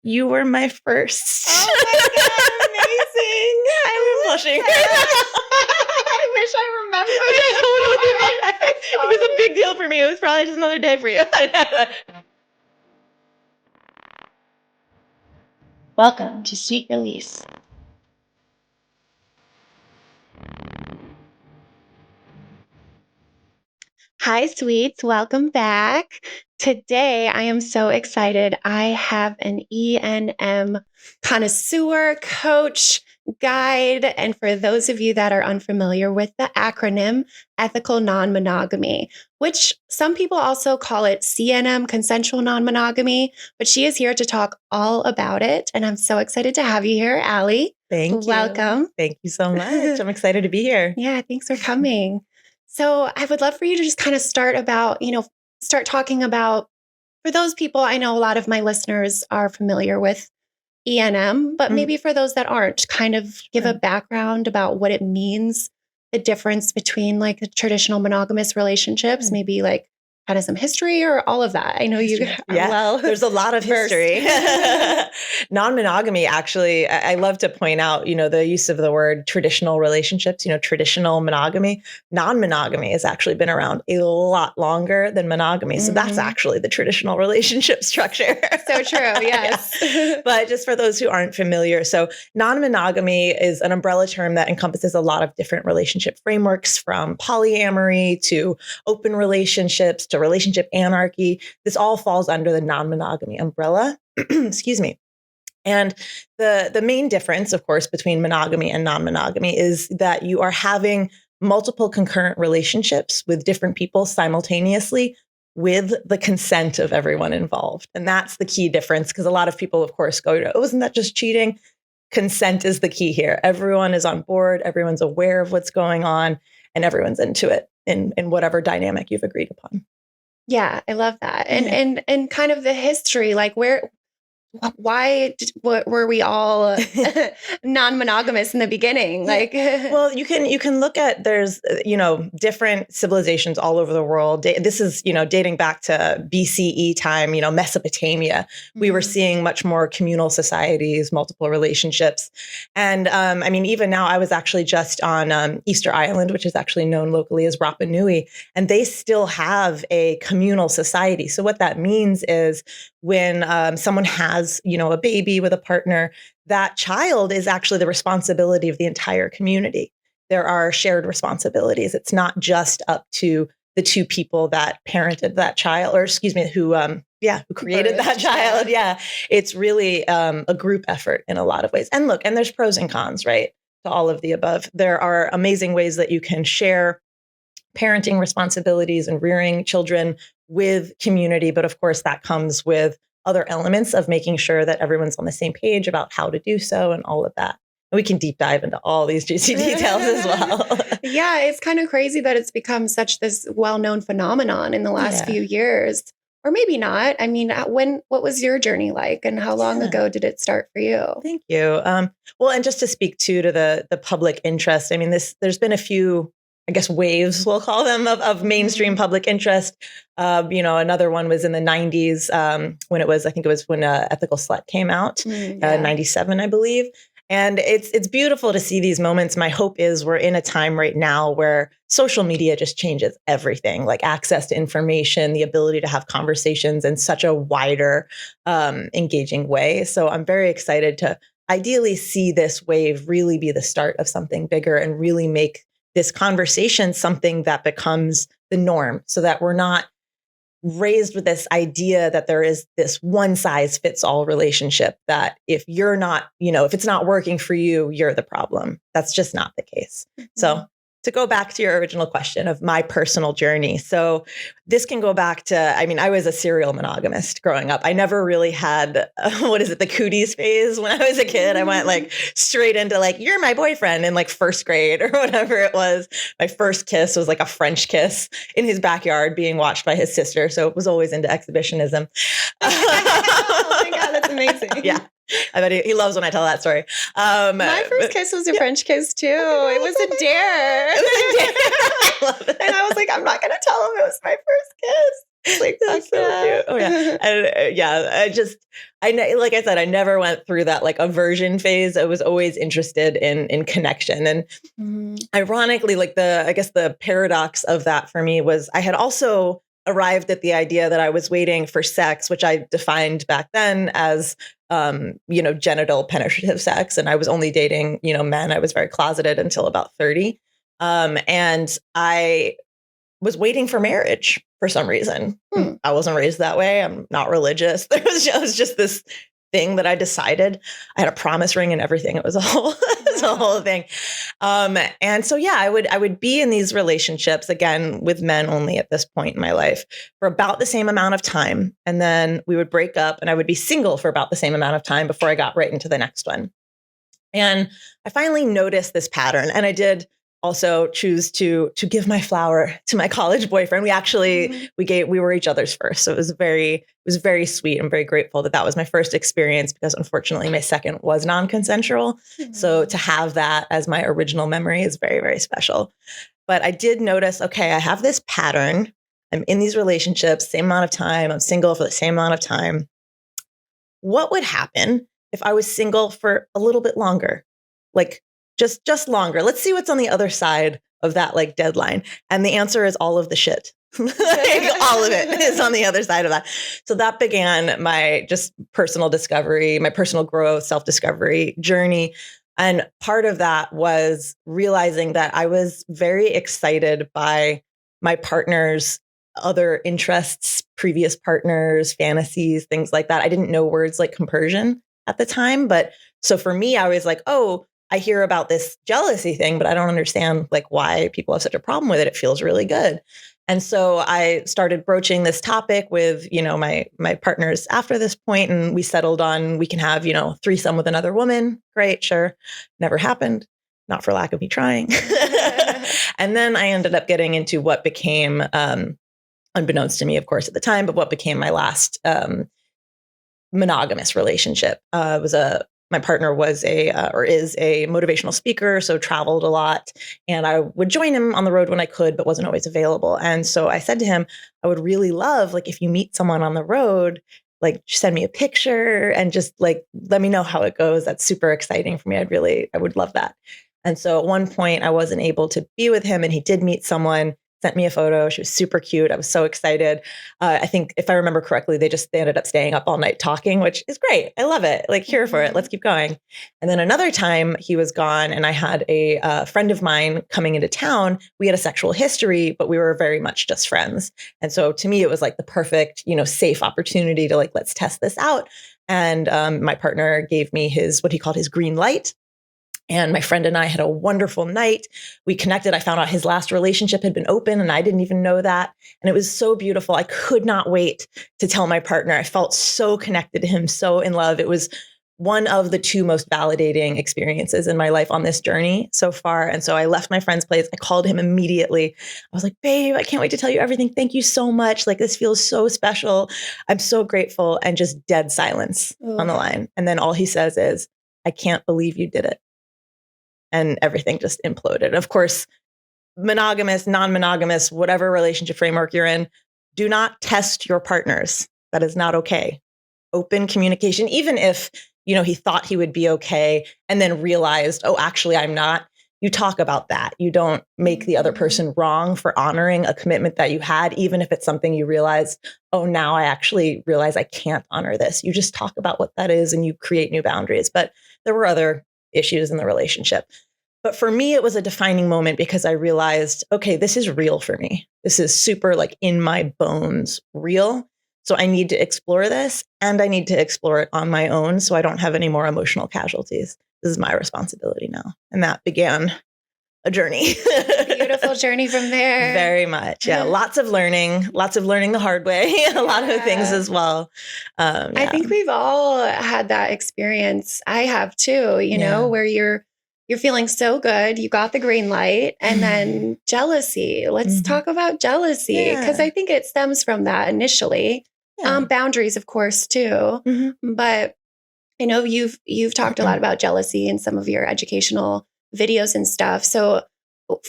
You were my first. Oh my God, amazing. I'm blushing. I wish I remembered. It was a big deal for me. It was probably just another day for you. Welcome to Sweet Release. Hi, sweets. Welcome back. Today, I am so excited. I have an E&M connoisseur, coach, guide, and for those of you that are unfamiliar with the acronym, Ethical Non-Monogamy, which some people also call it CNM, Consensual Non-Monogamy, but she is here to talk all about it, and I'm so excited to have you here, Allie. Thank you. Welcome. Thank you so much. I'm excited to be here. Yeah, thanks for coming. So I would love for you to just kind of start talking about, for those people, I know a lot of my listeners are familiar with E&M, but maybe for those that aren't, kind of give a background about what it means, the difference between like the traditional monogamous relationships, maybe like kind of some history or all of that. I know you are there's a lot of history. Non-monogamy, actually, I love to point out, the use of the word traditional relationships, traditional monogamy. Non-monogamy has actually been around a lot longer than monogamy. So that's actually the traditional relationship structure. So true, yes. Yeah. But just for those who aren't familiar, so non-monogamy is an umbrella term that encompasses a lot of different relationship frameworks, from polyamory to open relationships to relationship anarchy. This all falls under the non-monogamy umbrella. Excuse me. And the main difference, of course, between monogamy and non-monogamy is that you are having multiple concurrent relationships with different people simultaneously with the consent of everyone involved. And that's the key difference, because a lot of people, of course, go to, oh, isn't that just cheating? Consent is the key here. Everyone is on board. Everyone's aware of what's going on, and everyone's into it in whatever dynamic you've agreed upon. Yeah, I love that. And kind of the history, like why were we all non-monogamous in the beginning? Like, well, you can look at, there's, different civilizations all over the world. This is, dating back to BCE time, Mesopotamia. We were seeing much more communal societies, multiple relationships. And even now, I was actually just on Easter Island, which is actually known locally as Rapa Nui, and they still have a communal society. So what that means is when someone has, a baby with a partner, that child is actually the responsibility of the entire community. There are shared responsibilities. It's not just up to the two people that parented that child, or who created that child. Yeah. It's really a group effort in a lot of ways. And there's pros and cons, right, to all of the above. There are amazing ways that you can share parenting responsibilities and rearing children with community. But of course, that comes with other elements of making sure that everyone's on the same page about how to do so and all of that. And we can deep dive into all these juicy details as well. Yeah, it's kind of crazy that it's become such this well-known phenomenon in the last few years. Or maybe not. I mean, what was your journey like, and how long ago did it start for you? Thank you. Well, and just to speak to the public interest, there's been a few, I guess, waves, we'll call them, of mainstream public interest. Another one was in the 90s when Ethical Slut came out, 97, I believe. And it's beautiful to see these moments. My hope is we're in a time right now where social media just changes everything, like access to information, the ability to have conversations in such a wider, engaging way. So I'm very excited to ideally see this wave really be the start of something bigger and really make this conversation something that becomes the norm, so that we're not raised with this idea that there is this one size fits all relationship, that if you're not, if it's not working for you, you're the problem. That's just not the case. So to go back to your original question of my personal journey. So this can go back to, I was a serial monogamist growing up. I never really had, the cooties phase when I was a kid. I went straight into you're my boyfriend in first grade or whatever it was. My first kiss was a French kiss in his backyard being watched by his sister. So it was always into exhibitionism. Oh my God, that's amazing. Yeah. I bet he loves when I tell that story. My first kiss was a French kiss too. It was a dare. It was a dare. I love it. And I was like, I'm not going to tell him it was my first kiss. Like, fuck That's so yeah. cute. Oh yeah. And like I said, I never went through that like aversion phase. I was always interested in connection. And ironically, like I guess the paradox of that for me was I had also arrived at the idea that I was waiting for sex, which I defined back then as, genital penetrative sex. And I was only dating, men. I was very closeted until about 30. And I was waiting for marriage for some reason. I wasn't raised that way. I'm not religious. It was just this thing that I decided. I had a promise ring and everything. It was a whole, it was a whole thing. And so, yeah, I would be in these relationships again with men only at this point in my life for about the same amount of time. And then we would break up and I would be single for about the same amount of time before I got right into the next one. And I finally noticed this pattern, and I did also choose to give my flower to my college boyfriend. We actually we were each other's first, so it was very sweet. I'm very grateful that was my first experience because unfortunately my second was non-consensual. So to have that as my original memory is very, very special. But I did notice, okay, I have this pattern. I'm in these relationships, same amount of time. I'm single for the same amount of time. What would happen if I was single for a little bit longer? Like just longer. Let's see what's on the other side of that like deadline. And the answer is all of the shit. Like, all of it is on the other side of that. So that began my just personal discovery, my personal growth, self-discovery journey. And part of that was realizing that I was very excited by my partner's other interests, previous partners, fantasies, things like that. I didn't know words like compersion at the time. But so for me, I was like, oh, I hear about this jealousy thing, but I don't understand like why people have such a problem with it. It feels really good. And so I started broaching this topic with, my partners after this point, and we settled on we can have, threesome with another woman. Great, sure. Never happened. Not for lack of me trying. And then I ended up getting into what became, unbeknownst to me, of course, at the time, but what became my last monogamous relationship. My partner was is a motivational speaker, so traveled a lot, and I would join him on the road when I could, but wasn't always available. And so I said to him, I would really love, like, if you meet someone on the road, like, send me a picture and just like let me know how it goes. That's super exciting for me. I would love that. And so at one point I wasn't able to be with him, and he did meet someone. Sent me a photo. She was super cute. I was so excited. I think if I remember correctly, they ended up staying up all night talking, which is great. I love it. Like, here for it. Let's keep going. And then another time he was gone, and I had a friend of mine coming into town. We had a sexual history, but we were very much just friends. And so to me, it was like the perfect, safe opportunity to like, let's test this out. And my partner gave me what he called his green light. And my friend and I had a wonderful night. We connected. I found out his last relationship had been open, and I didn't even know that. And it was so beautiful. I could not wait to tell my partner. I felt so connected to him, so in love. It was one of the two most validating experiences in my life on this journey so far. And so I left my friend's place. I called him immediately. I was like, babe, I can't wait to tell you everything. Thank you so much. Like, this feels so special. I'm so grateful. And just dead silence on the line. And then all he says is, I can't believe you did it. And everything just imploded. Of course, monogamous, non-monogamous, whatever relationship framework you're in, do not test your partners. That is not okay. Open communication, even if, he thought he would be okay and then realized, oh, actually, I'm not. You talk about that. You don't make the other person wrong for honoring a commitment that you had, even if it's something you realized, oh, now I actually realize I can't honor this. You just talk about what that is and you create new boundaries. But there were other issues in the relationship. But for me, it was a defining moment because I realized, okay, this is real for me. This is super like in my bones real. So I need to explore this, and I need to explore it on my own so I don't have any more emotional casualties. This is my responsibility now. And that began a journey. Beautiful journey from there. Very much. Yeah. Lots of learning the hard way, a lot of things as well. I think we've all had that experience. I have too, where you're feeling so good. You got the green light, and then jealousy. Let's talk about jealousy, because I think it stems from that initially. Boundaries, of course, too. But you've talked a lot about jealousy in some of your educational videos and stuff. So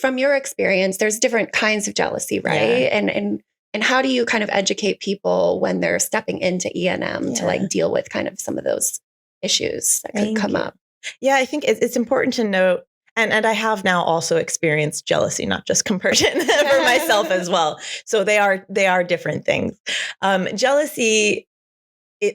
from your experience, there's different kinds of jealousy, right? And And how do you kind of educate people when they're stepping into E&M to like deal with kind of some of those issues that could come up? Yeah, I think it's important to note, and I have now also experienced jealousy, not just compersion for myself as well. So they are different things. Jealousy,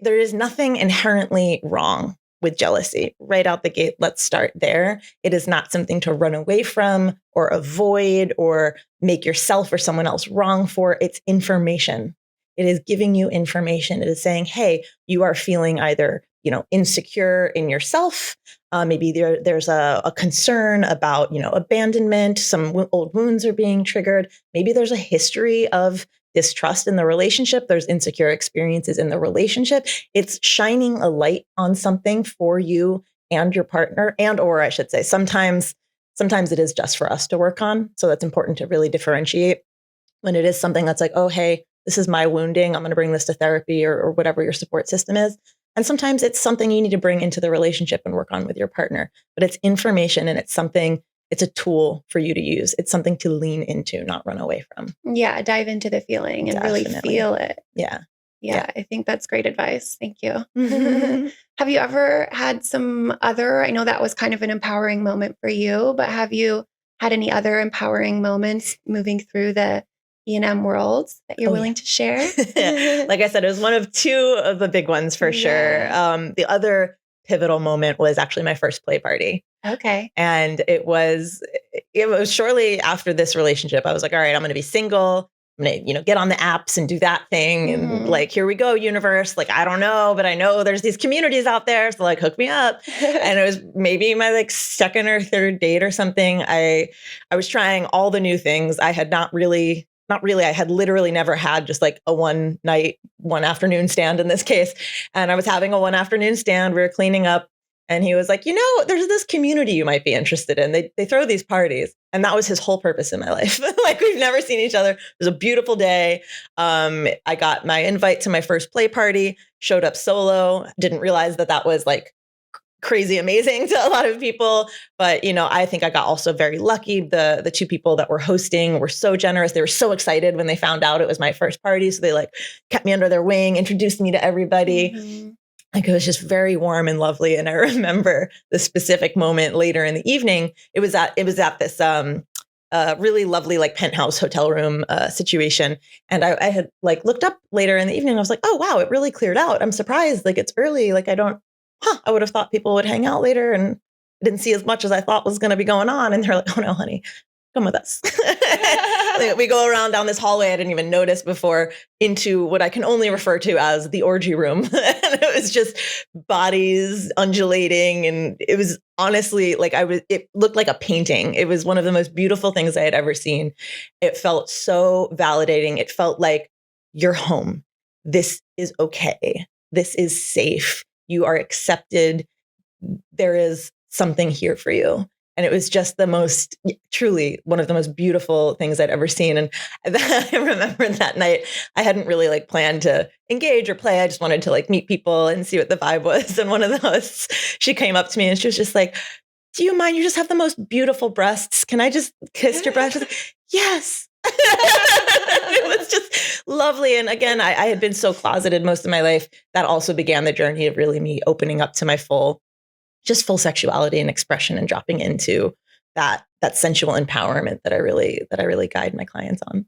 there is nothing inherently wrong with jealousy. Right out the gate, let's start there. It is not something to run away from or avoid or make yourself or someone else wrong for. It's information. It is giving you information. It is saying, hey, you are feeling either, insecure in yourself. Maybe there's a concern about, abandonment. Some old wounds are being triggered. Maybe there's a history of distrust in the relationship. There's insecure experiences in the relationship. It's shining a light on something for you and your partner, or I should say, sometimes it is just for us to work on. So that's important to really differentiate when it is something that's like, oh, hey, this is my wounding. I'm going to bring this to therapy or whatever your support system is. And sometimes it's something you need to bring into the relationship and work on with your partner. But it's information, and it's a tool for you to use. It's something to lean into, not run away from. Yeah, dive into the feeling and really feel it. Yeah, I think that's great advice. Thank you. Have you ever had some other, I know that was kind of an empowering moment for you, but have you had any other empowering moments moving through the E&M world that you're willing to share? Like I said, it was one of two of the big ones for sure. The other pivotal moment was actually my first play party. Okay. And it was shortly after this relationship. I was like, all right, I'm going to be single. I'm going to, get on the apps and do that thing. And like, here we go, universe. Like, I don't know, but I know there's these communities out there. So like, hook me up. And it was maybe my like second or third date or something. I was trying all the new things. I had not really, I had literally never had just like a one night, one afternoon stand in this case. And I was having a one afternoon stand. We were cleaning up. And he was like, there's this community you might be interested in. They throw these parties. And that was his whole purpose in my life. Like, we've never seen each other. It was a beautiful day. I got my invite to my first play party, showed up solo. Didn't realize that was like crazy amazing to a lot of people. But, I think I got also very lucky. The two people that were hosting were so generous. They were so excited when they found out it was my first party. So they like kept me under their wing, introduced me to everybody. Like, it was just very warm and lovely. And I remember the specific moment later in the evening. It was at this really lovely like penthouse hotel room situation. And I had like looked up later in the evening. I was like, oh wow, it really cleared out. I'm surprised. Like, it's early. Like, I would have thought people would hang out later, and I didn't see as much as I thought was going to be going on. And they're like, oh no, honey, come with us. We go around down this hallway I didn't even notice before, into what I can only refer to as the orgy room. And it was just bodies undulating. And it was honestly like it looked like a painting. It was one of the most beautiful things I had ever seen. It felt so validating. It felt like, you're home. This is okay. This is safe. You are accepted. There is something here for you. And it was just truly one of the most beautiful things I'd ever seen. And I remember that night, I hadn't really like planned to engage or play. I just wanted to like meet people and see what the vibe was. And one of the hosts, she came up to me and she was just like, do you mind? You just have the most beautiful breasts. Can I just kiss your breasts? Like, yes. It was just lovely. And again, I had been so closeted most of my life. That also began the journey of really me opening up to my full sexuality and expression, and dropping into that sensual empowerment that I really guide my clients on.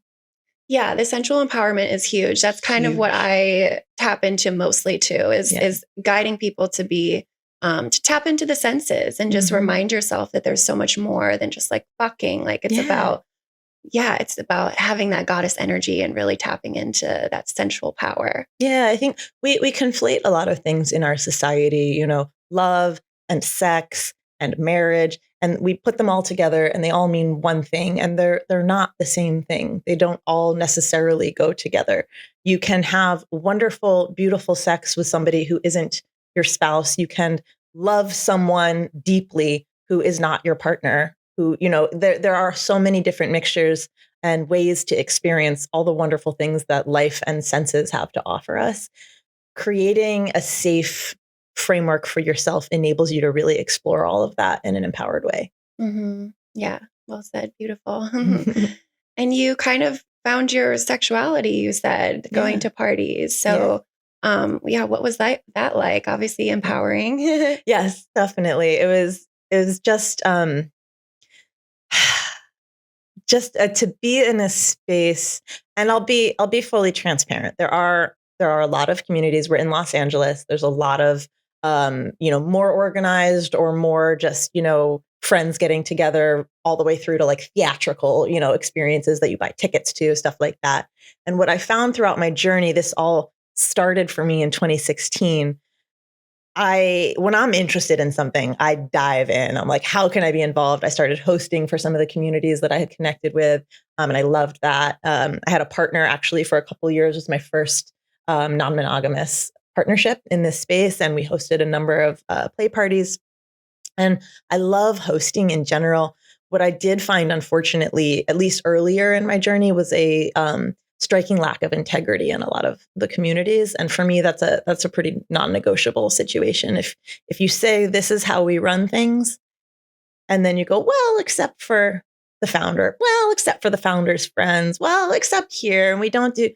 Yeah, the sensual empowerment is huge. That's kind of what I tap into mostly too, is guiding people to be to tap into the senses and just remind yourself that there's so much more than just like fucking. Like, it's about having that goddess energy and really tapping into that sensual power. Yeah, I think we conflate a lot of things in our society, love and sex and marriage, and we put them all together and they all mean one thing, and they're not the same thing. They don't all necessarily go together. You can have wonderful, beautiful sex with somebody who isn't your spouse. You can love someone deeply who is not your partner, who, there are so many different mixtures and ways to experience all the wonderful things that life and senses have to offer us. Creating a safe framework for yourself enables you to really explore all of that in an empowered way. Yeah, well said. Beautiful. And you kind of found your sexuality, you said, going to parties. So, what was that like? Obviously empowering. Yes, definitely. It was just to be in a space, and I'll be fully transparent. There are a lot of communities. We're in Los Angeles. There's a lot of more organized or more just friends getting together, all the way through to like theatrical experiences that you buy tickets to, stuff like that. And what I found throughout my journey, this all started for me in 2016. When I'm interested in something, I dive in. I'm like, how can I be involved? I started hosting for some of the communities that I had connected with, and I loved that. I had a partner actually for a couple of years. It was my first non-monogamous partnership in this space, and we hosted a number of play parties. And I love hosting in general. What I did find, unfortunately, at least earlier in my journey, was a striking lack of integrity in a lot of the communities. And for me, that's a pretty non-negotiable situation. If you say this is how we run things, and then you go, well, except for the founder, well, except for the founder's friends, well, except here, and we don't do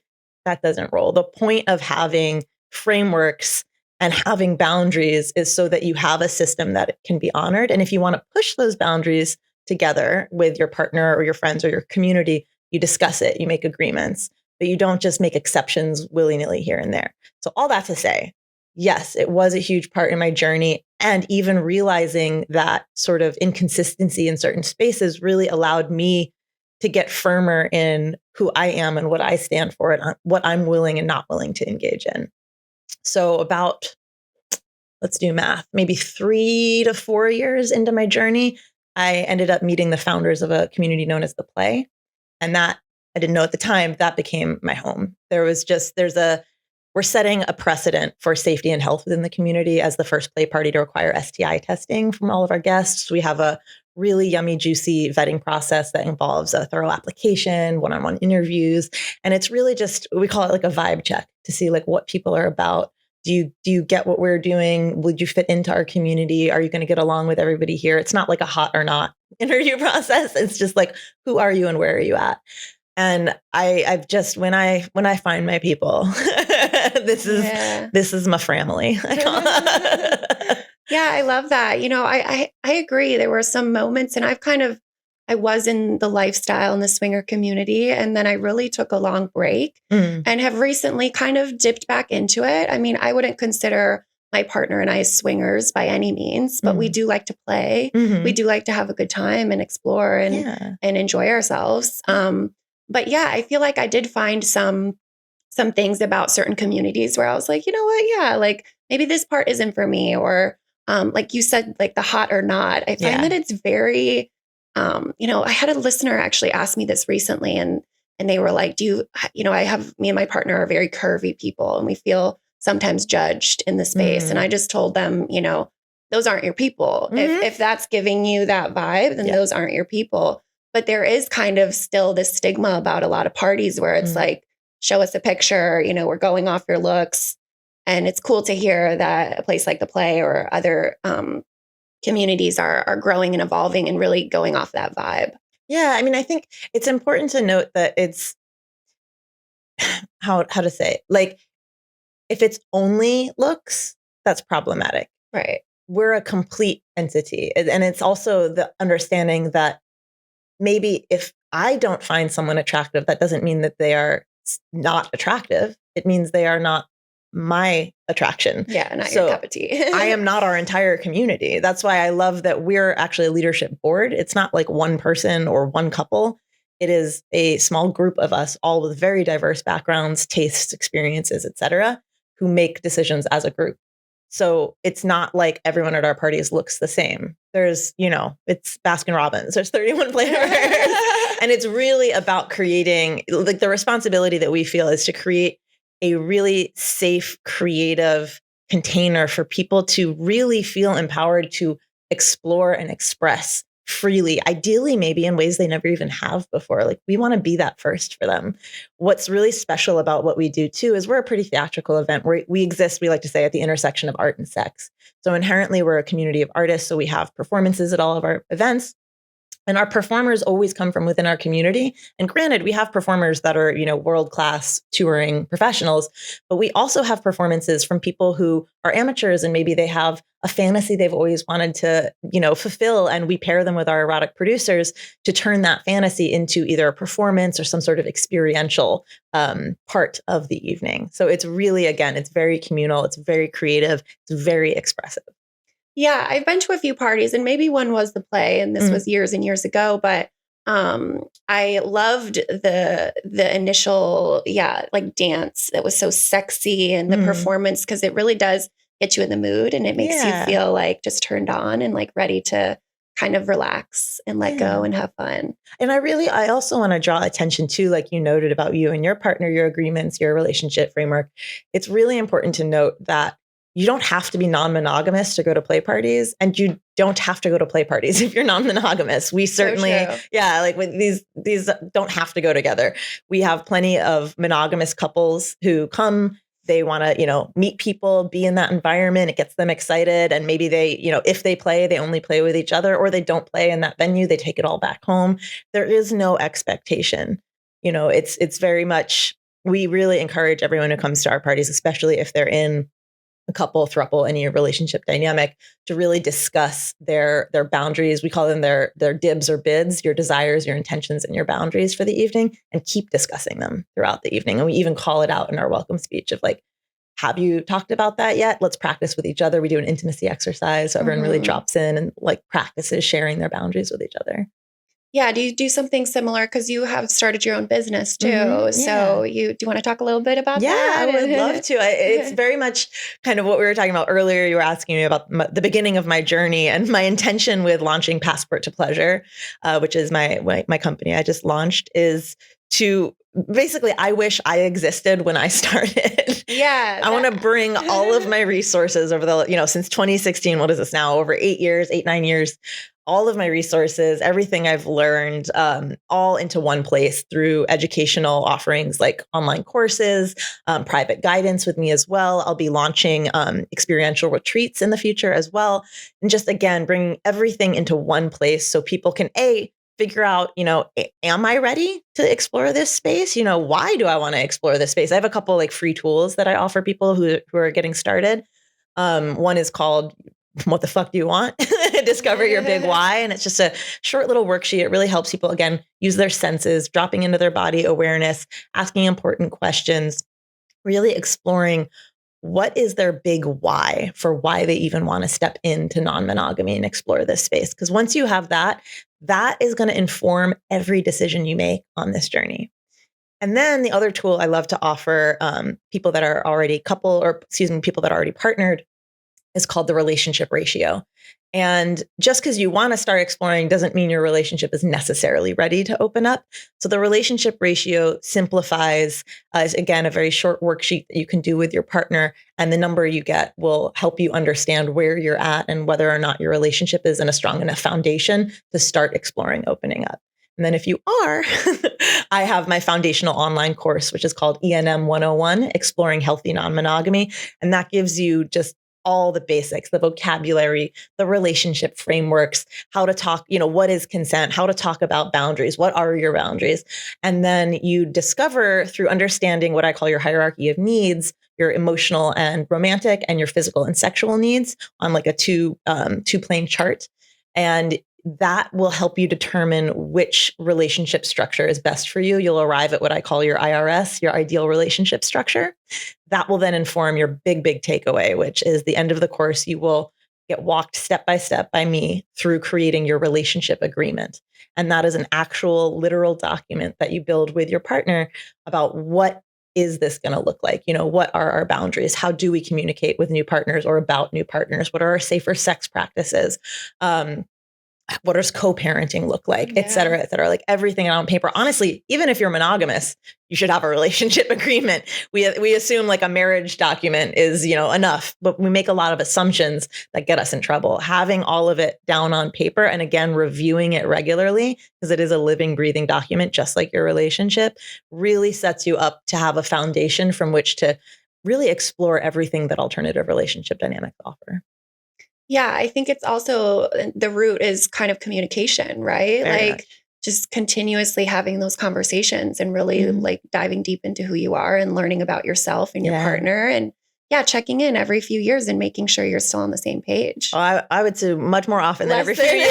that, doesn't roll. The point of having frameworks and having boundaries is so that you have a system that can be honored. And if you want to push those boundaries together with your partner or your friends or your community, you discuss it, you make agreements, but you don't just make exceptions willy-nilly here and there. So all that to say, yes, it was a huge part in my journey. And even realizing that sort of inconsistency in certain spaces really allowed me to get firmer in who I am and what I stand for and what I'm willing and not willing to engage in. So about, let's do math, maybe 3 to 4 years into my journey, I ended up meeting the founders of a community known as The Play. And that, I didn't know at the time, that became my home. We're setting a precedent for safety and health within the community as the first play party to require STI testing from all of our guests. We have a really yummy, juicy vetting process that involves a thorough application, one-on-one interviews. And it's really just, we call it like a vibe check to see like what people are about. Do you get what we're doing? Would you fit into our community? Are you going to get along with everybody here? It's not like a hot or not interview process. It's just like, who are you and where are you at? And I've just, when I find my people, this is my family. Yeah, I love that. I agree. There were some moments, and I was in the lifestyle in the swinger community, and then I really took a long break and have recently kind of dipped back into it. I mean, I wouldn't consider my partner and I swingers by any means, but we do like to play. We do like to have a good time and explore and enjoy ourselves. But yeah, I feel like I did find some things about certain communities where I was like, you know what? Yeah, like maybe this part isn't for me. Or like you said, like the hot or not. I find that it's very, I had a listener actually ask me this recently, and they were like, I have, me and my partner are very curvy people, and we feel sometimes judged in the space. And I just told them, those aren't your people. If that's giving you that vibe, then those aren't your people. But there is kind of still this stigma about a lot of parties where it's like, show us a picture, we're going off your looks. And it's cool to hear that a place like The Play or other communities are growing and evolving and really going off that vibe. Yeah. I mean, I think it's important to note that it's how to say it. Like, if it's only looks, that's problematic. Right. We're a complete entity. And it's also the understanding that maybe if I don't find someone attractive, that doesn't mean that they are not attractive. It means they are not my attraction. Yeah, not your cup of tea. I am not our entire community. That's why I love that we're actually a leadership board. It's not like one person or one couple. It is a small group of us, all with very diverse backgrounds, tastes, experiences, etc., who make decisions as a group. So it's not like everyone at our parties looks the same. There's, it's Baskin Robbins. There's 31 flavors. And it's really about creating, like, the responsibility that we feel is to create a really safe, creative container for people to really feel empowered to explore and express freely, ideally maybe in ways they never even have before. Like, we want to be that first for them. What's really special about what we do too is we're a pretty theatrical event where we exist, we like to say, at the intersection of art and sex. So inherently we're a community of artists. So we have performances at all of our events. And our performers always come from within our community. And granted, we have performers that are, world-class touring professionals, but we also have performances from people who are amateurs and maybe they have a fantasy they've always wanted to, fulfill. And we pair them with our erotic producers to turn that fantasy into either a performance or some sort of experiential part of the evening. So it's really, again, it's very communal. It's very creative. It's very expressive. Yeah, I've been to a few parties, and maybe one was the play, and this was years and years ago, but I loved the initial, like dance that was so sexy, and the performance, because it really does get you in the mood, and it makes you feel like just turned on and like ready to kind of relax and let go and have fun. And I also want to draw attention to, like you noted about you and your partner, your agreements, your relationship framework. It's really important to note that you don't have to be non-monogamous to go to play parties, and you don't have to go to play parties if you're non-monogamous. We certainly, like with these don't have to go together. We have plenty of monogamous couples who come. They want to, meet people, be in that environment. It gets them excited. And maybe they, if they play, they only play with each other, or they don't play in that venue. They take it all back home. There is no expectation. It's very much, we really encourage everyone who comes to our parties, especially if they're in a couple, throuple, any relationship dynamic, to really discuss their boundaries. We call them their dibs or bids, your desires, your intentions, and your boundaries for the evening, and keep discussing them throughout the evening. And we even call it out in our welcome speech of like, have you talked about that yet? Let's practice with each other. We do an intimacy exercise. So everyone really drops in and like practices sharing their boundaries with each other. Yeah. Do you do something similar? Because you have started your own business too. So do you want to talk a little bit about that? Yeah, I would love to. It's very much kind of what we were talking about earlier. You were asking me about the beginning of my journey and my intention with launching Passport to Pleasure, which is my company I just launched, is to basically, I wish I existed when I started. Yeah. I want to bring all of my resources over the, since 2016, what is this now? Over 9 years, all of my resources, everything I've learned, all into one place through educational offerings like online courses, private guidance with me as well. I'll be launching experiential retreats in the future as well. And just, again, bringing everything into one place so people can, figure out, am I ready to explore this space? Why do I want to explore this space? I have a couple like free tools that I offer people who are getting started. One is called What the Fuck Do You Want? Discover Your Big Why. And it's just a short little worksheet. It really helps people, again, use their senses, dropping into their body awareness, asking important questions, really exploring what is their big why for why they even want to step into non-monogamy and explore this space. Because once you have that, that is going to inform every decision you make on this journey. And then the other tool I love to offer people that are already people that are already partnered is called the relationship ratio. And just because you want to start exploring doesn't mean your relationship is necessarily ready to open up. So the relationship ratio simplifies, is again, a very short worksheet that you can do with your partner. And the number you get will help you understand where you're at and whether or not your relationship is in a strong enough foundation to start exploring opening up. And then if you are, I have my foundational online course, which is called ENM 101, Exploring Healthy Non-Monogamy. And that gives you just all the basics, the vocabulary, the relationship frameworks, how to talk, what is consent, how to talk about boundaries, what are your boundaries? And then you discover through understanding what I call your hierarchy of needs, your emotional and romantic and your physical and sexual needs on like a two-plane chart. And that will help you determine which relationship structure is best for you. You'll arrive at what I call your IRS, your ideal relationship structure. That will then inform your big, big takeaway, which is the end of the course. You will get walked step by step by me through creating your relationship agreement. And that is an actual literal document that you build with your partner about what is this going to look like? What are our boundaries? How do we communicate with new partners or about new partners? What are our safer sex practices? What does co-parenting look like, et cetera, et cetera, like everything on paper. Honestly, even if you're monogamous, you should have a relationship agreement. We assume like a marriage document is, enough, but we make a lot of assumptions that get us in trouble. Having all of it down on paper and again, reviewing it regularly because it is a living, breathing document, just like your relationship, really sets you up to have a foundation from which to really explore everything that alternative relationship dynamics offer. Yeah, I think it's also the root is kind of communication, right? Very Like much. just continuously having those conversations and really Mhm. like diving deep into who you are and learning about yourself and your Yeah. partner and yeah, checking in every few years and making sure you're still on the same page. Oh, I would say much more often than Less every few than years.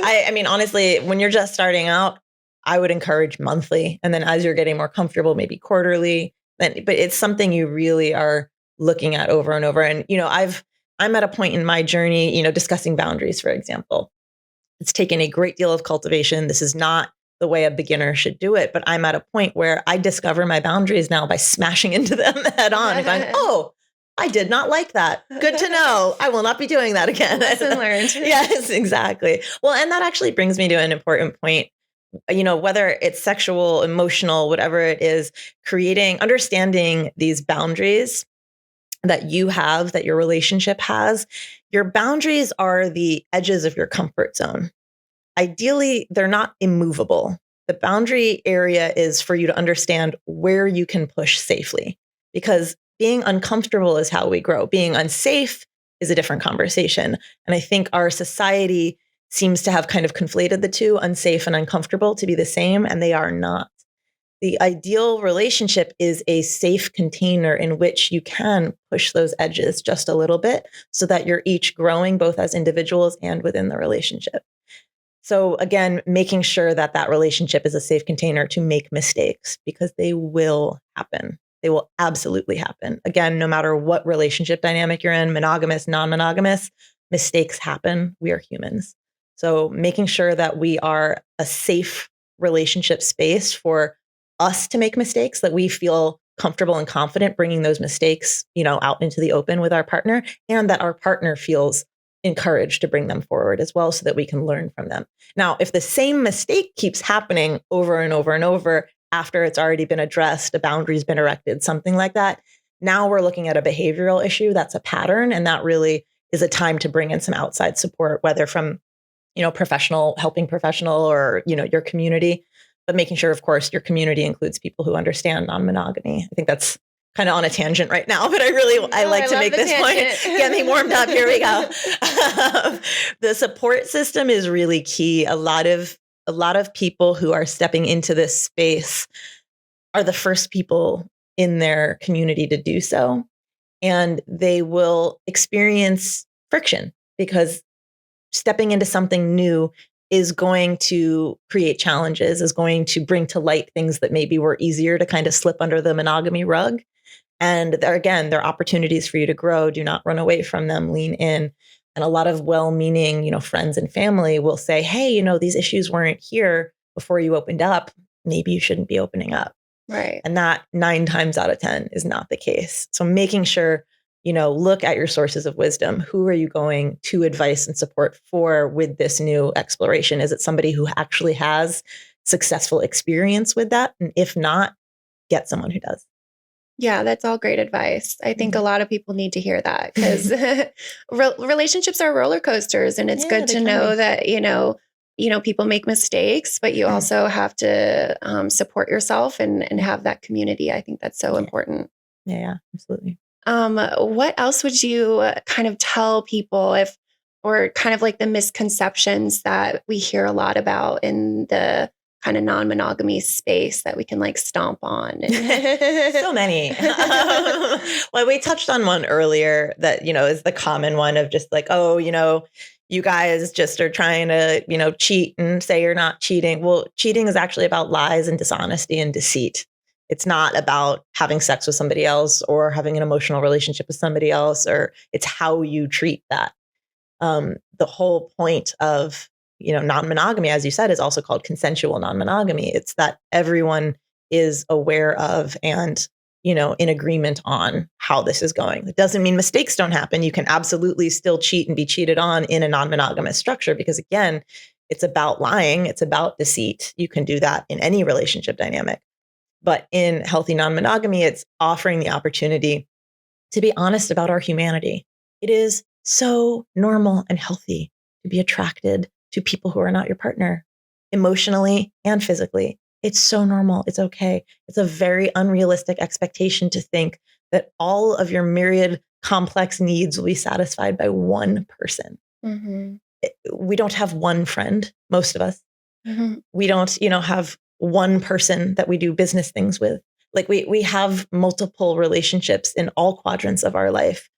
I mean, honestly, when you're just starting out, I would encourage monthly. And then as you're getting more comfortable, maybe quarterly. But it's something you really are looking at over and over. And, I'm at a point in my journey, discussing boundaries, for example. It's taken a great deal of cultivation. This is not the way a beginner should do it, but I'm at a point where I discover my boundaries now by smashing into them head on and going, oh, I did not like that. Good to know. I will not be doing that again. Lesson learned. Yes, exactly. Well, and that actually brings me to an important point. Whether it's sexual, emotional, whatever it is, understanding these boundaries that you have, that your relationship has. Your boundaries are the edges of your comfort zone. Ideally, they're not immovable. The boundary area is for you to understand where you can push safely, because being uncomfortable is how we grow. Being unsafe is a different conversation. And I think our society seems to have kind of conflated the two, unsafe and uncomfortable, to be the same, and they are not. The ideal relationship is a safe container in which you can push those edges just a little bit so that you're each growing both as individuals and within the relationship. So again, making sure that that relationship is a safe container to make mistakes, because they will happen. They will absolutely happen. Again, no matter what relationship dynamic you're in, monogamous, non-monogamous, mistakes happen. We are humans. So making sure that we are a safe relationship space for us to make mistakes, that we feel comfortable and confident bringing those mistakes, out into the open with our partner, and that our partner feels encouraged to bring them forward as well so that we can learn from them. Now, if the same mistake keeps happening over and over and over after it's already been addressed, a boundary's been erected, something like that, now we're looking at a behavioral issue. That's a pattern. And that really is a time to bring in some outside support, whether from, professional, helping professional, or, your community, but making sure, of course, your community includes people who understand non-monogamy. I think that's kind of on a tangent right now, but I No, I like to love make the this tangent. point. Get me warmed up. Here we go. The support system is really key. A lot of people who are stepping into this space are the first people in their community to do so, and they will experience friction because stepping into something new is going to create challenges, is going to bring to light things that maybe were easier to kind of slip under the monogamy rug. And again, they're opportunities for you to grow. Do not run away from them, lean in. And a lot of well-meaning, friends and family will say, hey, these issues weren't here before you opened up. Maybe you shouldn't be opening up. Right. And that 9 times out of 10 is not the case. So making sure, look at your sources of wisdom. Who are you going to advice and support for with this new exploration? Is it somebody who actually has successful experience with that? And if not, get someone who does. Yeah, that's all great advice. I think a Mhm. lot of people need to hear that because relationships are roller coasters, and it's Yeah, good they to can know be. that people make mistakes, but you also have to support yourself and have that community. I think that's so Yeah, important. yeah, yeah, absolutely. What else would you kind of tell people or kind of like the misconceptions that we hear a lot about in the kind of non-monogamy space that we can like stomp on? So many. Well, we touched on one earlier that, is the common one of just like, oh, you guys just are trying to, cheat and say you're not cheating. Well, cheating is actually about lies and dishonesty and deceit. It's not about having sex with somebody else or having an emotional relationship with somebody else, or it's how you treat that. The whole point of, non-monogamy, as you said, is also called consensual non-monogamy. It's that everyone is aware of and, in agreement on how this is going. It doesn't mean mistakes don't happen. You can absolutely still cheat and be cheated on in a non-monogamous structure, because again, it's about lying. It's about deceit. You can do that in any relationship dynamic. But in healthy non-monogamy, it's offering the opportunity to be honest about our humanity. It is so normal and healthy to be attracted to people who are not your partner, emotionally and physically. It's so normal. It's okay. It's a very unrealistic expectation to think that all of your myriad complex needs will be satisfied by one person. Mm-hmm. We don't have one friend, most of us. Mm-hmm. We don't, have one person that we do business things with. Like we have multiple relationships in all quadrants of our life.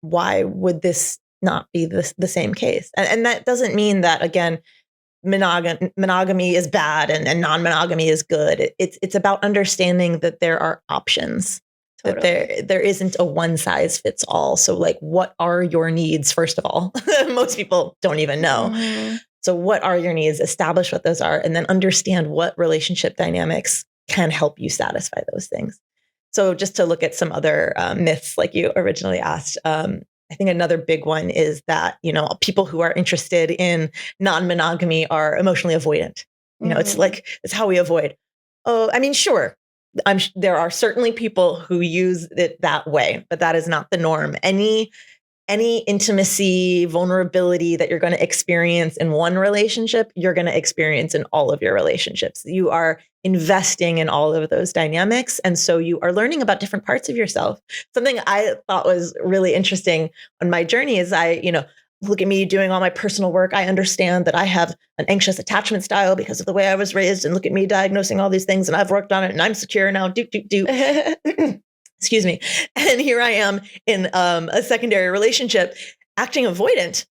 Why would this not be the same case? And that doesn't mean that, again, monogamy is bad and non-monogamy is good. It's about understanding that there are options, Totally. that there isn't a one size fits all. So like, what are your needs? First of all, most people don't even know. Mm-hmm. So what are your needs? Establish what those are, and then understand what relationship dynamics can help you satisfy those things. So just to look at some other myths, like you originally asked, I think another big one is that, people who are interested in non-monogamy are emotionally avoidant. It's like, it's how we avoid. Oh, I mean, sure. There are certainly people who use it that way, but that is not the norm. Any intimacy, vulnerability that you're going to experience in one relationship, you're going to experience in all of your relationships. You are investing in all of those dynamics. And so you are learning about different parts of yourself. Something I thought was really interesting on my journey is look at me doing all my personal work. I understand that I have an anxious attachment style because of the way I was raised, and look at me diagnosing all these things, and I've worked on it and I'm secure now. Excuse me. And here I am in a secondary relationship acting avoidant.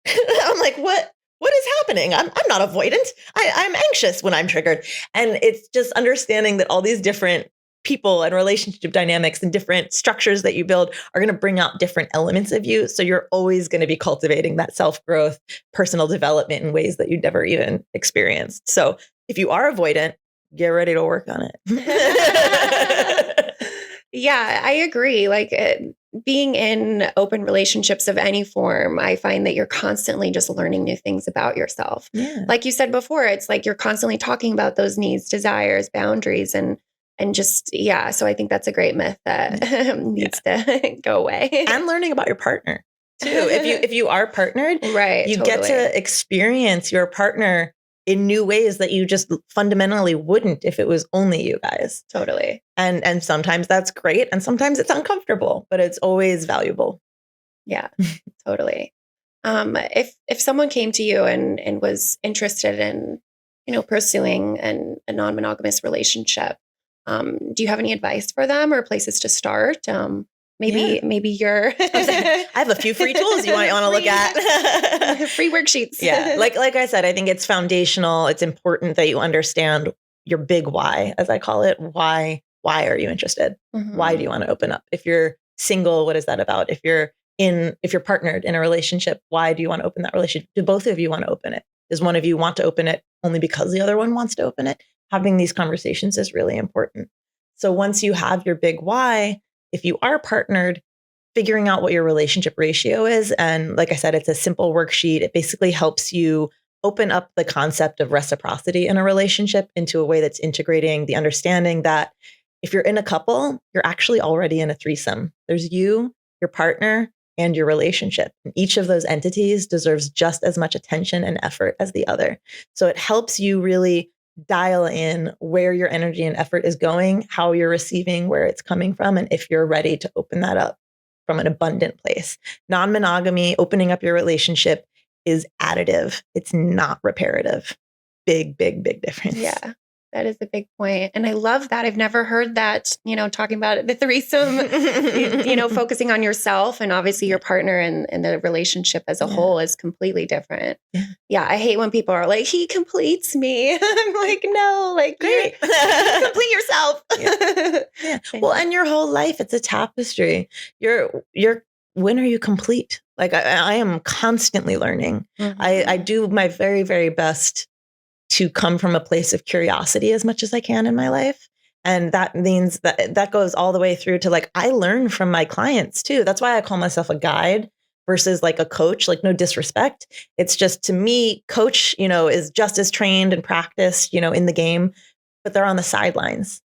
I'm like, what is happening? I'm not avoidant. I'm anxious when I'm triggered. And it's just understanding that all these different people and relationship dynamics and different structures that you build are going to bring out different elements of you. So you're always going to be cultivating that self-growth, personal development in ways that you'd never even experienced. So if you are avoidant, get ready to work on it. Yeah, I agree. Like being in open relationships of any form, I find that you're constantly just learning new things about yourself. Yeah. Like you said before, it's like you're constantly talking about those needs, desires, boundaries, and just, yeah. So I think that's a great myth that needs to go away. And learning about your partner too. If you are partnered, right, you totally. get to experience your partner in new ways that you just fundamentally wouldn't if it was only you guys. Totally. And sometimes that's great, and sometimes it's uncomfortable, but it's always valuable. Yeah, totally. If someone came to you and was interested in, pursuing a non-monogamous relationship, do you have any advice for them or places to start? Maybe you're. I have a few free tools you might want to look at. Free worksheets. Yeah, like I said, I think it's foundational. It's important that you understand your big why, as I call it. Why are you interested? Mm-hmm. Why do you want to open up? If you're single, what is that about? If you're partnered in a relationship, why do you want to open that relationship? Do both of you want to open it? Does one of you want to open it only because the other one wants to open it? Having these conversations is really important. So once you have your big why, if you are partnered, figuring out what your relationship ratio is. And like I said, it's a simple worksheet. It basically helps you open up the concept of reciprocity in a relationship into a way that's integrating the understanding that if you're in a couple, you're actually already in a threesome. There's you, your partner, and your relationship. And each of those entities deserves just as much attention and effort as the other. So it helps you really dial in where your energy and effort is going, how you're receiving, where it's coming from, and if you're ready to open that up from an abundant place. Non-monogamy, opening up your relationship, is additive. It's not reparative. Big, big, big difference. Yeah, that is a big point. And I love that. I've never heard that, talking about the threesome, focusing on yourself and obviously your partner and the relationship as a whole is completely different. Yeah. I hate when people are like, he completes me. I'm like, no, like, great. Complete yourself. Yeah. Well, and your whole life, it's a tapestry. When are you complete? Like I am constantly learning. Mm-hmm. I do my very, very best to come from a place of curiosity as much as I can in my life. And that means that goes all the way through to like, I learn from my clients too. That's why I call myself a guide versus like a coach, like no disrespect. It's just, to me, coach, is just as trained and practiced, in the game, but they're on the sidelines.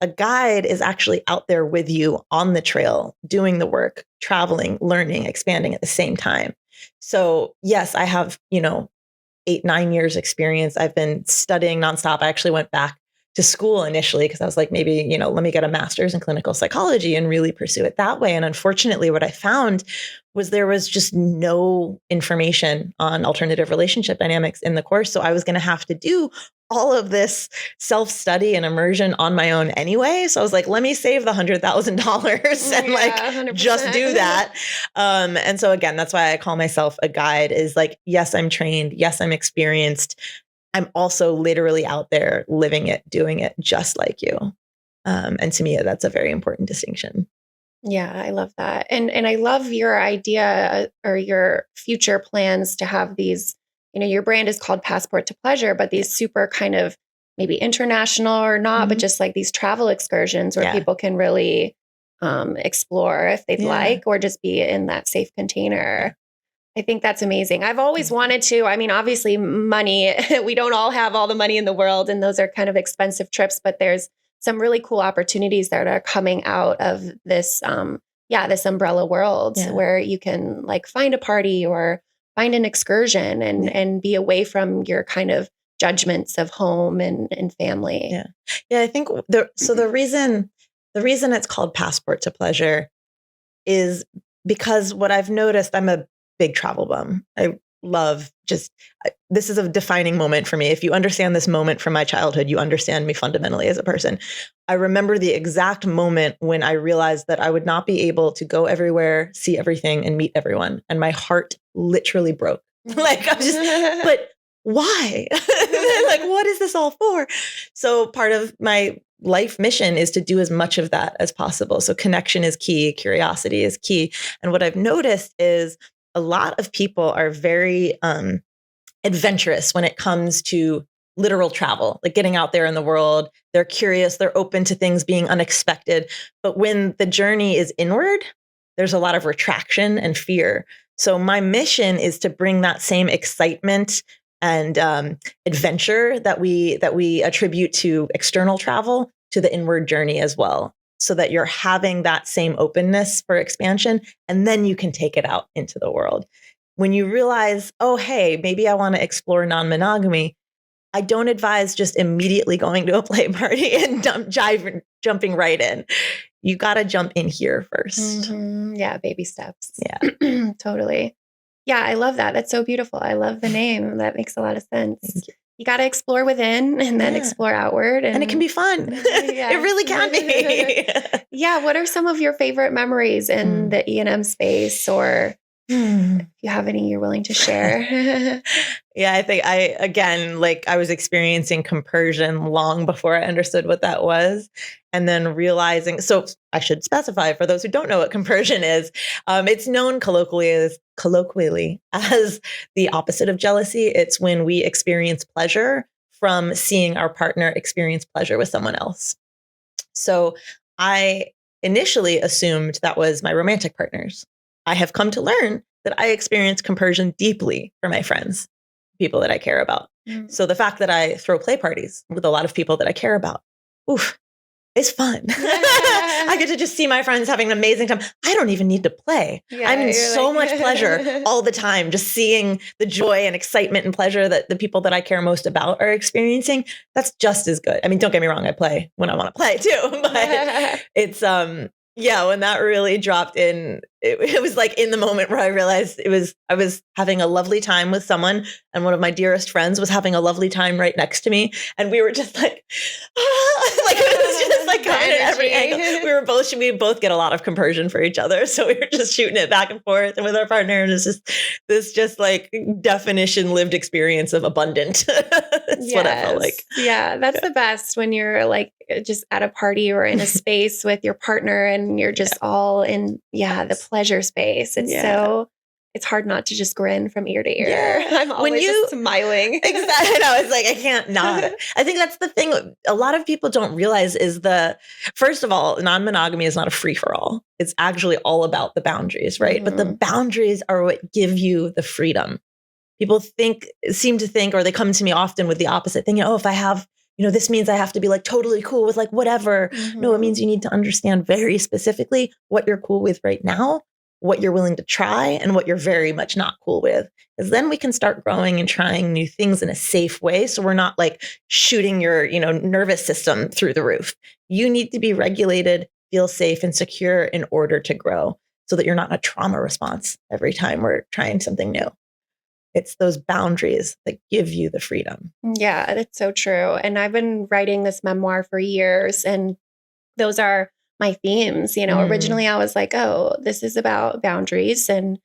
A guide is actually out there with you on the trail, doing the work, traveling, learning, expanding at the same time. So yes, I have, 8-9 years experience. I've been studying nonstop. I actually went back to school initially because I was like, maybe, let me get a master's in clinical psychology and really pursue it that way. And unfortunately, what I found was there was just no information on alternative relationship dynamics in the course. So I was going to have to do all of this self-study and immersion on my own anyway. So I was like, let me save the $100,000 and 100%. just do that. And so again, that's why I call myself a guide is like, yes, I'm trained. Yes, I'm experienced. I'm also literally out there living it, doing it just like you. And to me, that's a very important distinction. Yeah, I love that. And I love your idea or your future plans to have these, your brand is called Passport to Pleasure, but these super kind of maybe international or not, but just like these travel excursions where people can really explore if they'd like, or just be in that safe container. I think that's amazing. I've always wanted to. I mean, obviously, money, we don't all have all the money in the world, and those are kind of expensive trips, but there's some really cool opportunities that are coming out of this, this umbrella world where you can like find a party or find an excursion and be away from your kind of judgments of home and family. Yeah. I think the reason it's called Passport to Pleasure is because what I've noticed, I'm a big travel bum. I love this is a defining moment for me. If you understand this moment from my childhood, you understand me fundamentally as a person. I remember the exact moment when I realized that I would not be able to go everywhere, see everything, and meet everyone. And my heart literally broke. Like I'm just, but why? Like, what is this all for? So part of my life mission is to do as much of that as possible. So connection is key. Curiosity is key. And what I've noticed is a lot of people are very adventurous when it comes to literal travel, like getting out there in the world. They're curious, they're open to things being unexpected. But when the journey is inward, there's a lot of retraction and fear. So my mission is to bring that same excitement and adventure that we attribute to external travel to the inward journey as well, so that you're having that same openness for expansion, and then you can take it out into the world. When you realize, oh, hey, maybe I want to explore non-monogamy, I don't advise just immediately going to a play party and jumping right in. You got to jump in here first. Mm-hmm. Yeah, baby steps. Yeah. Totally. Yeah, I love that. That's so beautiful. I love the name. That makes a lot of sense. You got to explore within and then explore outward. And it can be fun. It really can be. Yeah. What are some of your favorite memories in the E&M space, or if you have any you're willing to share? Yeah, I think I was experiencing compersion long before I understood what that was. And then realizing, so I should specify for those who don't know what compersion is, it's known colloquially as the opposite of jealousy. It's when we experience pleasure from seeing our partner experience pleasure with someone else. So I initially assumed that was my romantic partners. I have come to learn that I experience compersion deeply for my friends, people that I care about. So the fact that I throw play parties with a lot of people that I care about, it's fun. I get to just see my friends having an amazing time. I don't even need to play. I'm in so much pleasure all the time, just seeing the joy and excitement and pleasure that the people that I care most about are experiencing. That's just as good. I mean, don't get me wrong, I play when I want to play too, but it's when that really dropped in, it was like in the moment where I realized I was having a lovely time with someone, and one of my dearest friends was having a lovely time right next to me, and we were just like, like it was just like coming at every angle. We both get a lot of compersion for each other, so we were just shooting it back and forth, and with our partner, and it's just this like definition, lived experience of abundant. That's what I felt like. Yeah, that's the best when you're like just at a party or in a space with your partner, and you're just all in the pleasure space. It's hard not to just grin from ear to ear. Yeah. I'm always just smiling. Exactly. No, it's like, I can't not. I think that's the thing a lot of people don't realize is first of all, non-monogamy is not a free-for-all. It's actually all about the boundaries, right? But the boundaries are what give you the freedom. People seem to think, or they come to me often with the opposite thing. If I have, this means I have to be like totally cool with like whatever. No, it means you need to understand very specifically what you're cool with right now, what you're willing to try and what you're very much not cool with. Because then we can start growing and trying new things in a safe way. So we're not like shooting your, nervous system through the roof. You need to be regulated, feel safe and secure in order to grow so that you're not in a trauma response every time we're trying something new. It's those boundaries that give you the freedom. Yeah, that's so true. And I've been writing this memoir for years, and those are my themes. Originally I was like, oh, this is about boundaries and,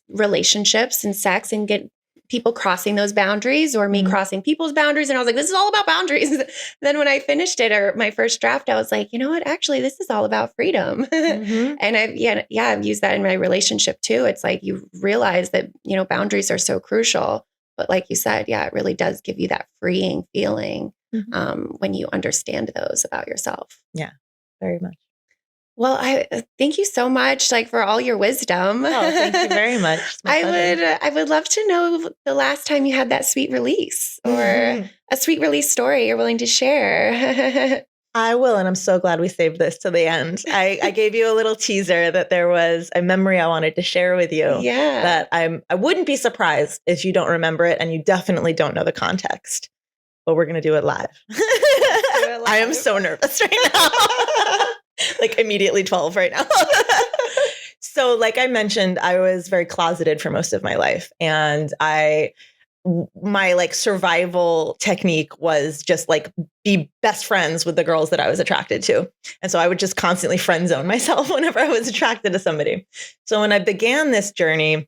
relationships and sex and get people crossing those boundaries or me crossing people's boundaries. And I was like, this is all about boundaries. Then when I finished it or my first draft, I was like, you know what, actually, this is all about freedom. And I've used that in my relationship too. It's like, you realize that, boundaries are so crucial, but like you said, it really does give you that freeing feeling when you understand those about yourself. Yeah, very much. Well, I thank you so much, for all your wisdom. Oh, thank you very much. I would love to know the last time you had that sweet release or a sweet release story you're willing to share. I will, and I'm so glad we saved this to the end. I gave you a little teaser that there was a memory I wanted to share with you. Yeah, that I wouldn't be surprised if you don't remember it, and you definitely don't know the context. But we're gonna do it live. I am so nervous right now. Like immediately 12 right now. So like I mentioned, I was very closeted for most of my life. And my like survival technique was just like be best friends with the girls that I was attracted to. And so I would just constantly friend zone myself whenever I was attracted to somebody. So when I began this journey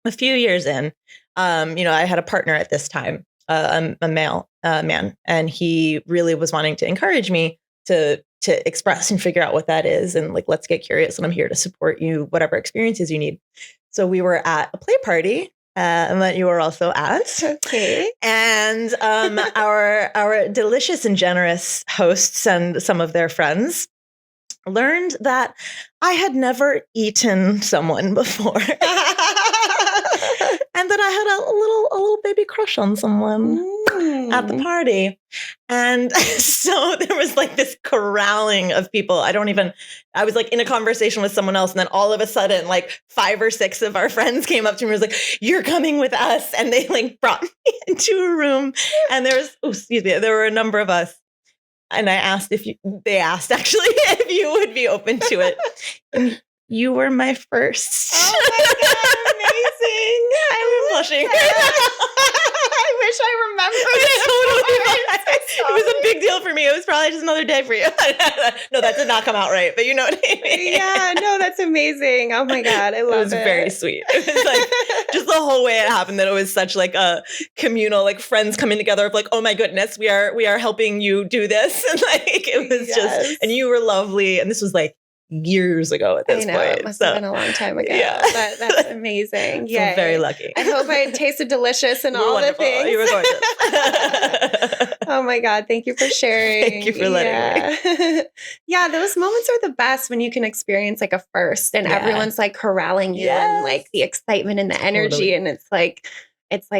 a few years in, I had a partner at this time, a male man, and he really was wanting to encourage me to express and figure out what that is. And like, let's get curious. And I'm here to support you, whatever experiences you need. So we were at a play party that you were also at. Okay. And our delicious and generous hosts and some of their friends learned that I had never eaten someone before. And that I had a little baby crush on someone at the party. And so there was like this corralling of people. I was like in a conversation with someone else. And then all of a sudden, like 5 or 6 of our friends came up to me and was like, you're coming with us. And they like brought me into a room. And there were a number of us. And I asked they asked actually if you would be open to it. And you were my first. Oh my God, amazing. I'm blushing. I wish I remembered. It was a big deal for me. It was probably just another day for you. No, that did not come out right, but you know what I mean. Yeah, no, that's amazing. Oh my God, I love it. It was very sweet. It was like just the whole way it happened, that it was such like a communal, like friends coming together of like, oh my goodness, we are helping you do this. And like it was just, and you were lovely. And this was like years ago at this point. It must have been a long time ago. Yeah. That's amazing. Yeah, I'm very lucky. I hope I tasted delicious and all wonderful. The things. You were gorgeous. Oh my God, thank you for sharing. Thank you for letting me. Yeah, those moments are the best when you can experience like a first and everyone's like corralling you and like the excitement and the energy and it's like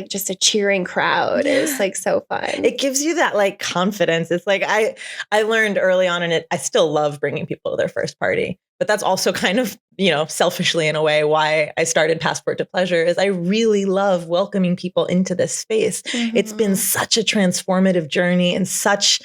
just a cheering crowd. It was like so fun. It gives you that like confidence. It's like I learned early on in it. I still love bringing people to their first party, but that's also kind of, selfishly in a way why I started Passport to Pleasure is I really love welcoming people into this space. Mm-hmm. It's been such a transformative journey and such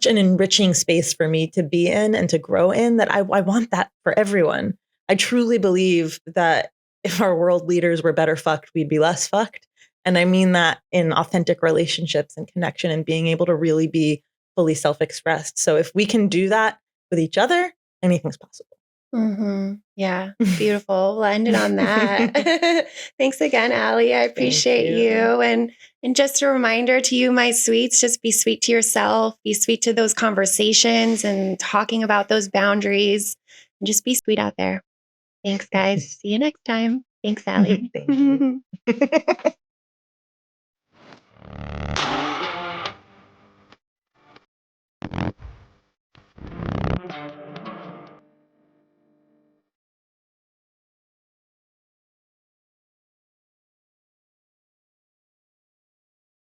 an enriching space for me to be in and to grow in that I want that for everyone. I truly believe that if our world leaders were better fucked, we'd be less fucked. And I mean that in authentic relationships and connection and being able to really be fully self-expressed. So if we can do that with each other, anything's possible. Mm-hmm. Yeah. Beautiful. We'll end it on that. Thanks again, Allie. I appreciate you. And just a reminder to you, my sweets, just be sweet to yourself, be sweet to those conversations and talking about those boundaries and just be sweet out there. Thanks, guys. See you next time. Thanks, Allie. Thank you.